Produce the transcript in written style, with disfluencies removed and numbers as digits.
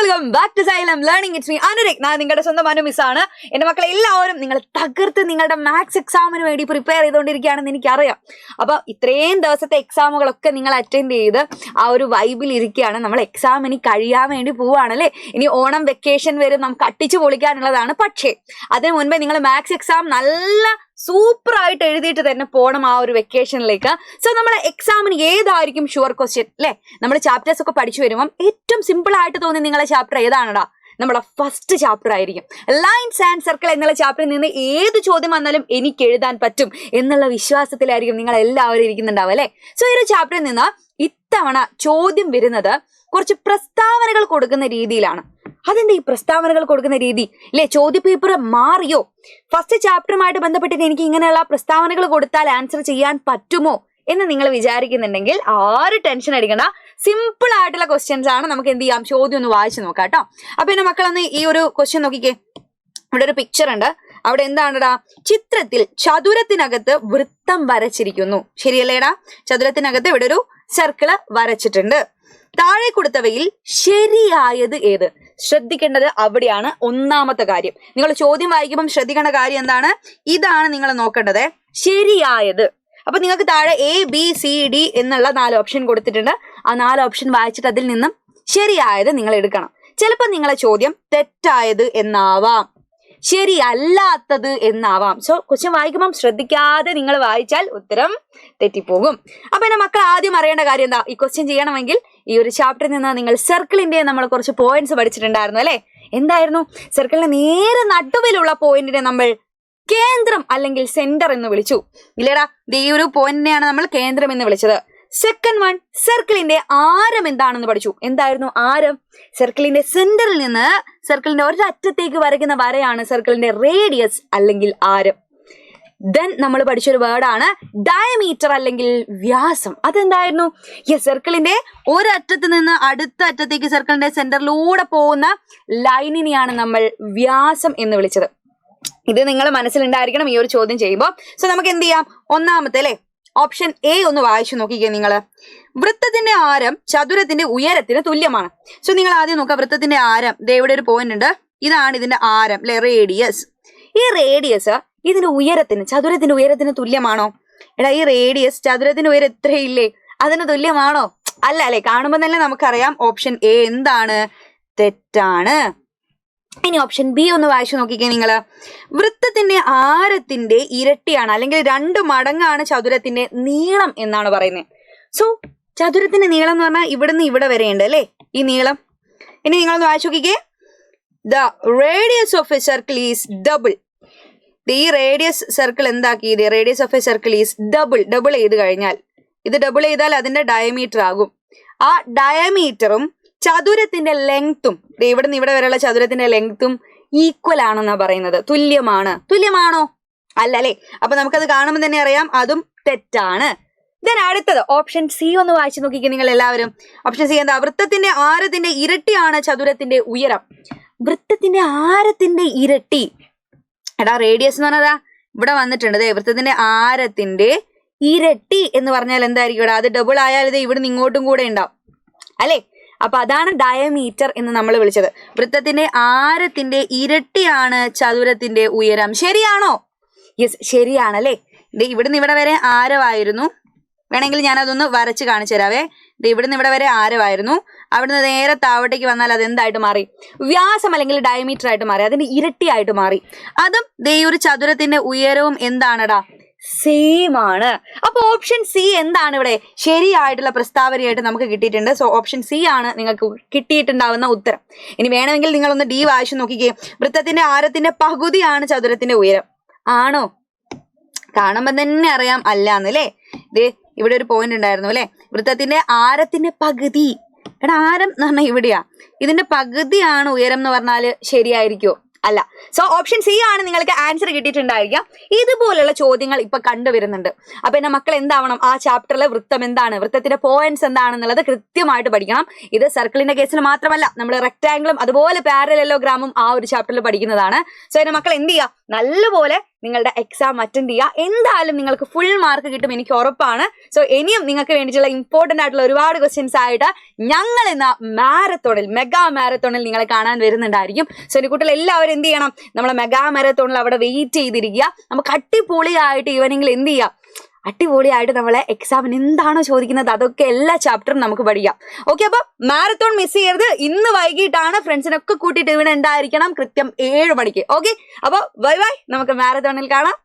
Welcome back to Xylem learning. It's me Anurag. ഞാൻ നിങ്ങളുടെ സ്വന്തം അനു മിസ്സാണ്. എന്റെ മക്കളെ എല്ലാവരും നിങ്ങൾ തകർത്ത് നിങ്ങളുടെ മാത്സ് എക്സാമിന് വേണ്ടി പ്രിപ്പയർ ചെയ്തുകൊണ്ടിരിക്കുകയാണെന്ന് എനിക്കറിയാം. അപ്പൊ ഇത്രയും ദിവസത്തെ എക്സാമുകളൊക്കെ നിങ്ങൾ അറ്റൻഡ് ചെയ്ത് ആ ഒരു വൈബിൽ ഇരിക്കുകയാണ്. നമ്മൾ എക്സാം ഇനി കഴിയാൻ വേണ്ടി പോവുകയാണല്ലേ. ഇനി ഓണം വെക്കേഷൻ വരും, നമുക്ക് അട്ടിച്ചു പൊളിക്കാനുള്ളതാണ്. പക്ഷേ അതിനു മുൻപേ നിങ്ങൾ മാത്സ് എക്സാം നല്ല സൂപ്പർ ആയിട്ട് എഴുതിയിട്ട് തന്നെ പോകണം ആ ഒരു വെക്കേഷനിലേക്ക്. സോ നമ്മുടെ എക്സാമിന് ഏതായിരിക്കും ഷുവർ ക്വസ്റ്റ്യൻ അല്ലെ? നമ്മൾ ചാപ്റ്റേഴ്സ് ഒക്കെ പഠിച്ചു വരുമ്പോൾ ഏറ്റവും സിമ്പിൾ ആയിട്ട് തോന്നി നിങ്ങളെ ചാപ്റ്റർ ഏതാണടാ? നമ്മുടെ ഫസ്റ്റ് ചാപ്റ്റർ ആയിരിക്കും. ലൈൻസ് ആൻഡ് സർക്കിൾ എന്നുള്ള ചാപ്റ്ററിൽ നിന്ന് ഏത് ചോദ്യം വന്നാലും എനിക്ക് എഴുതാൻ പറ്റും എന്നുള്ള വിശ്വാസത്തിലായിരിക്കും നിങ്ങൾ എല്ലാവരും ഇരിക്കുന്നുണ്ടാവും അല്ലെ. സോ ഈ ഒരു ചാപ്റ്ററിൽ നിന്ന് ഇത്തവണ ചോദ്യം വരുന്നത് കുറച്ച് പ്രസ്താവനകൾ കൊടുക്കുന്ന രീതിയിലാണ്. അതെന്താ ഈ പ്രസ്താവനകൾ കൊടുക്കുന്ന രീതി അല്ലെ? ചോദ്യ പേപ്പർ മാറിയോ? ഫസ്റ്റ് ചാപ്റ്ററുമായിട്ട് ബന്ധപ്പെട്ടിട്ട് എനിക്ക് ഇങ്ങനെയുള്ള പ്രസ്താവനകൾ കൊടുത്താൽ ആൻസർ ചെയ്യാൻ പറ്റുമോ എന്ന് നിങ്ങൾ വിചാരിക്കുന്നുണ്ടെങ്കിൽ ആരും ടെൻഷൻ അടിക്കണ്ട. സിമ്പിൾ ആയിട്ടുള്ള ക്വസ്റ്റ്യൻസ് ആണ്. നമുക്ക് എന്ത് ചെയ്യാം, ചോദ്യം ഒന്ന് വായിച്ചു നോക്കാം കേട്ടോ. അപ്പൊ എന്റെ മക്കളൊന്ന് ഈ ഒരു ക്വസ്റ്റ്യൻ നോക്കിക്കേ. ഇവിടെ ഒരു പിക്ചർ ഉണ്ട്. അവിടെ എന്താണെടാ? ചിത്രത്തിൽ ചതുരത്തിനകത്ത് വൃത്തം വരച്ചിരിക്കുന്നു. ശരിയല്ലേടാ? ചതുരത്തിനകത്ത് ഇവിടെ ഒരു സർക്കിള് വരച്ചിട്ടുണ്ട്. താഴെ കൊടുത്തവയിൽ ശരിയായത് ഏത്? ശ്രദ്ധിക്കേണ്ടത് അവിടെയാണ് ഒന്നാമത്തെ കാര്യം. നിങ്ങൾ ചോദ്യം വായിക്കുമ്പോൾ ശ്രദ്ധിക്കേണ്ട കാര്യം എന്താണ്? ഇതാണ് നിങ്ങൾ നോക്കേണ്ടത്, ശരിയായത്. അപ്പൊ നിങ്ങൾക്ക് താഴെ ABCD എന്നുള്ള 4 ഓപ്ഷൻ കൊടുത്തിട്ടുണ്ട്. ആ 4 ഓപ്ഷൻ വായിച്ചിട്ട് അതിൽ നിന്നും ശരിയായത് നിങ്ങൾ എടുക്കണം. ചിലപ്പോൾ നിങ്ങളെ ചോദ്യം തെറ്റായത് എന്നാവാം, ശരിയല്ലാത്തത് എന്നാവാം. സോ ക്വസ്റ്റ്യൻ വായിക്കുമ്പോൾ ശ്രദ്ധിക്കാതെ നിങ്ങൾ വായിച്ചാൽ ഉത്തരം തെറ്റിപ്പോകും. അപ്പൊ എന്റെ മക്കൾ ആദ്യം അറിയേണ്ട കാര്യം എന്താ? ഈ ക്വസ്റ്റ്യൻ ചെയ്യണമെങ്കിൽ ഈ ഒരു ചാപ്റ്ററിൽ നിന്ന് നിങ്ങൾ സർക്കിളിന്റെ നമ്മൾ കുറച്ച് പോയിന്റ്സ് പഠിച്ചിട്ടുണ്ടായിരുന്നു അല്ലെ? എന്തായിരുന്നു? സർക്കിളിന്റെ നേരെ നടുവിലുള്ള പോയിന്റിനെ നമ്മൾ കേന്ദ്രം അല്ലെങ്കിൽ സെന്റർ എന്ന് വിളിച്ചു ഇല്ലേടാ? ഈ ഒരു പോയിന്റിനെയാണ് നമ്മൾ കേന്ദ്രം എന്ന് വിളിച്ചത്. സെക്കൻഡ് വൺ, സർക്കിളിന്റെ ആരം എന്താണെന്ന് പഠിച്ചു. എന്തായിരുന്നു ആരം? സർക്കിളിന്റെ സെന്ററിൽ നിന്ന് സർക്കിളിന്റെ ഒരറ്റത്തേക്ക് വരയ്ക്കുന്ന വരയാണ് സർക്കിളിന്റെ റേഡിയസ് അല്ലെങ്കിൽ ആരം. ദെൻ നമ്മൾ പഠിച്ചൊരു വേർഡാണ് ഡയമീറ്റർ അല്ലെങ്കിൽ വ്യാസം. അതെന്തായിരുന്നു? സർക്കിളിന്റെ ഒരറ്റത്ത് നിന്ന് അടുത്ത അറ്റത്തേക്ക് സർക്കിളിന്റെ സെന്ററിലൂടെ പോകുന്ന ലൈനിനെയാണ് നമ്മൾ വ്യാസം എന്ന് വിളിച്ചത്. ഇത് നിങ്ങൾ മനസ്സിലുണ്ടായിരിക്കണം ഈ ഒരു ചോദ്യം ചെയ്യുമ്പോൾ. സോ നമുക്ക് എന്ത് ചെയ്യാം? ഒന്നാമത്തെ അല്ലെ ഓപ്ഷൻ A ഒന്ന് വായിച്ചു നോക്കിക്കേ നിങ്ങൾ. വൃത്തത്തിന്റെ ആരം ചതുരത്തിന്റെ ഉയരത്തിന് തുല്യമാണ്. സോ നിങ്ങൾ ആദ്യം നോക്കുക, വൃത്തത്തിന്റെ ആരം ഇവിടെ ഒരു പോയിന്റ് ഉണ്ട്. ഇതാണ് ഇതിന്റെ ആരം അല്ലെ, റേഡിയസ്. ഈ റേഡിയസ് ഇതിന്റെ ഉയരത്തിന്, ചതുരത്തിന്റെ ഉയരത്തിന് തുല്യമാണോ? എടാ ഈ റേഡിയസ് ചതുരത്തിന്റെ ഉയരം എത്രയില്ലേ, അതിന് തുല്യമാണോ? അല്ല അല്ലെ? കാണുമ്പോൾ തന്നെ നമുക്കറിയാം ഓപ്ഷൻ A എന്താണ്? തെറ്റാണ്. ഇനി ഓപ്ഷൻ B ഒന്ന് വായിച്ചു നോക്കിക്കേ നിങ്ങൾ. വൃത്തത്തിന്റെ ആരത്തിന്റെ ഇരട്ടിയാണ് അല്ലെങ്കിൽ 2 മടങ്ങാണ് ചതുരത്തിന്റെ നീളം എന്നാണ് പറയുന്നത്. സോ ചതുരത്തിന്റെ നീളം എന്ന് പറഞ്ഞാൽ ഇവിടുന്ന് ഇവിടെ വരെയുണ്ട് അല്ലെ ഈ നീളം. ഇനി നിങ്ങളൊന്ന് വായിച്ചു നോക്കിക്കേ. The radius of a circle is double. ഈ റേഡിയസ് സർക്കിൾ എന്താക്കിയത്? Radius of a circle is double. Double ചെയ്ത് കഴിഞ്ഞാൽ, ഇത് ഡബിൾ ചെയ്താൽ അതിന്റെ ഡയമീറ്റർ ആകും. ആ ഡയമീറ്ററും ചതുരത്തിന്റെ ലെങ്ത്തും, ഇവിടുന്ന് ഇവിടെ വരെയുള്ള ചതുരത്തിന്റെ ലെങ്ത്തും ഈക്വൽ ആണെന്നാ പറയുന്നത്. തുല്യമാണ്. തുല്യമാണോ? അല്ല അല്ലെ? അപ്പൊ നമുക്കത് കാണുമ്പോൾ തന്നെ അറിയാം അതും തെറ്റാണ്. ദെൻ അടുത്തത് ഓപ്ഷൻ C ഒന്ന് വായിച്ചു നോക്കിക്കേ നിങ്ങൾ എല്ലാവരും. ഓപ്ഷൻ C എന്താ? വൃത്തത്തിന്റെ ആരത്തിന്റെ ഇരട്ടിയാണ് ചതുരത്തിന്റെ ഉയരം. വൃത്തത്തിന്റെ ആരത്തിന്റെ ഇരട്ടി. എടാ റേഡിയസ് എന്ന് പറഞ്ഞതാ ഇവിടെ വന്നിട്ടുണ്ട്. വൃത്തത്തിന്റെ ആരത്തിന്റെ ഇരട്ടി എന്ന് പറഞ്ഞാൽ എന്തായിരിക്കും? അത് ഡബിൾ ആയാൽ ഇത് ഇവിടുന്ന് ഇങ്ങോട്ടും കൂടെ ഉണ്ടാവും അല്ലെ? അപ്പൊ അതാണ് ഡയമീറ്റർ എന്ന് നമ്മൾ വിളിച്ചത്. വൃത്തത്തിന്റെ ആരത്തിന്റെ ഇരട്ടിയാണ് ചതുരത്തിന്റെ ഉയരം. ശരിയാണോ? യെസ്, ശരിയാണല്ലേ. ഇവിടുന്ന് ഇവിടെ വരെ ആരമായിരുന്നു. വേണമെങ്കിൽ ഞാൻ അതൊന്ന് വരച്ച് കാണിച്ചു തരാവേ. ഇവിടുന്ന് ഇവിടെ വരെ ആരമായിരുന്നു. അവിടുന്ന് നേരെ താവട്ടേക്ക് വന്നാൽ അത് എന്തായിട്ട് മാറി? വ്യാസം അല്ലെങ്കിൽ ഡയമീറ്റർ ആയിട്ട് മാറി. അതിന്റെ ഇരട്ടിയായിട്ട് മാറി. അതും ഈ ഒരു ചതുരത്തിന്റെ ഉയരവും എന്താണടാ? സെയിം ആണ്. അപ്പൊ ഓപ്ഷൻ C എന്താണ് ഇവിടെ ശരിയായിട്ടുള്ള പ്രസ്താവനയായിട്ട് നമുക്ക് കിട്ടിയിട്ടുണ്ട്. സോ ഓപ്ഷൻ C ആണ് നിങ്ങൾക്ക് കിട്ടിയിട്ടുണ്ടാവുന്ന ഉത്തരം. ഇനി വേണമെങ്കിൽ നിങ്ങളൊന്ന് D വായിച്ചു നോക്കിക്കേ. വൃത്തത്തിന്റെ ആരത്തിന്റെ പകുതിയാണ് ചതുരത്തിന്റെ ഉയരം. ആണോ? കാണുമ്പോൾ തന്നെ അറിയാം അല്ല എന്നല്ലേ. ഇവിടെ ഒരു പോയിന്റ് ഉണ്ടായിരുന്നു അല്ലെ, വൃത്തത്തിന്റെ ആരത്തിന്റെ പകുതി. എടാ ആരം എന്ന് പറഞ്ഞാൽ ഇവിടെയാ, ഇതിന്റെ പകുതിയാണ് ഉയരം എന്ന് പറഞ്ഞാല് ശരിയായിരിക്കോ? അല്ല. സോ ഓപ്ഷൻ C ആണ് നിങ്ങൾക്ക് ആൻസർ കിട്ടിയിട്ടുണ്ടായിരിക്കാം. ഇതുപോലുള്ള ചോദ്യങ്ങൾ ഇപ്പൊ കണ്ടുവരുന്നുണ്ട്. അപ്പൊ എന്റെ മക്കൾ എന്താവണം? ആ ചാപ്റ്ററിലെ വൃത്തം എന്താണ്, വൃത്തത്തിന്റെ പോയിന്റ്സ് എന്താണെന്നുള്ളത് കൃത്യമായിട്ട് പഠിക്കണം. ഇത് സർക്കിളിന്റെ കേസിൽ മാത്രമല്ല, നമ്മൾ റെക്ടാംഗിളും അതുപോലെ പാരലലോഗ്രാമും ആ ഒരു ചാപ്റ്ററിൽ പഠിക്കുന്നതാണ്. സോ എന്റെ മക്കൾ എന്ത് ചെയ്യുക? നല്ലപോലെ നിങ്ങളുടെ എക്സാം അറ്റൻഡ് ചെയ്യുക. എന്തായാലും നിങ്ങൾക്ക് ഫുൾ മാർക്ക് കിട്ടും, എനിക്ക് ഉറപ്പാണ്. സോ ഇനിയും നിങ്ങൾക്ക് വേണ്ടിയിട്ടുള്ള ഇമ്പോർട്ടൻ്റ് ആയിട്ടുള്ള ഒരുപാട് ക്വസ്റ്റ്യൻസ് ആയിട്ട് ഞങ്ങൾ ഇന്ന് മാരത്തോണിൽ, മെഗാ മാരത്തോണിൽ നിങ്ങളെ കാണാൻ വരുന്നുണ്ടായിരിക്കും. സോ എൻ്റെ കുട്ടികൾ എല്ലാവരും എന്ത് ചെയ്യണം, നമ്മളെ മെഗാ മാരത്തോണിൽ അവിടെ വെയിറ്റ് ചെയ്തിരിക്കുക. നമുക്ക് അടിപൊളിയായിട്ട് ഈവനിങ്ങിൽ എന്ത് ചെയ്യാം, അടിപൊളിയായിട്ട് നമ്മളെ എക്സാമിന് എന്താണോ ചോദിക്കുന്നത് അതൊക്കെ എല്ലാ ചാപ്റ്ററും നമുക്ക് പഠിക്കാം. ഓക്കെ, അപ്പൊ മാരത്തോൺ മിസ് ചെയ്യരുത്. ഇന്ന് വൈകിട്ടാണ്, ഫ്രണ്ട്സിനൊക്കെ കൂട്ടിയിട്ട് ഇവിടെ ഉണ്ടായിരിക്കണം കൃത്യം 7 മണിക്ക്. ഓക്കെ, അപ്പൊ ബൈ ബൈ, നമുക്ക് മാരത്തോണിൽ കാണാം.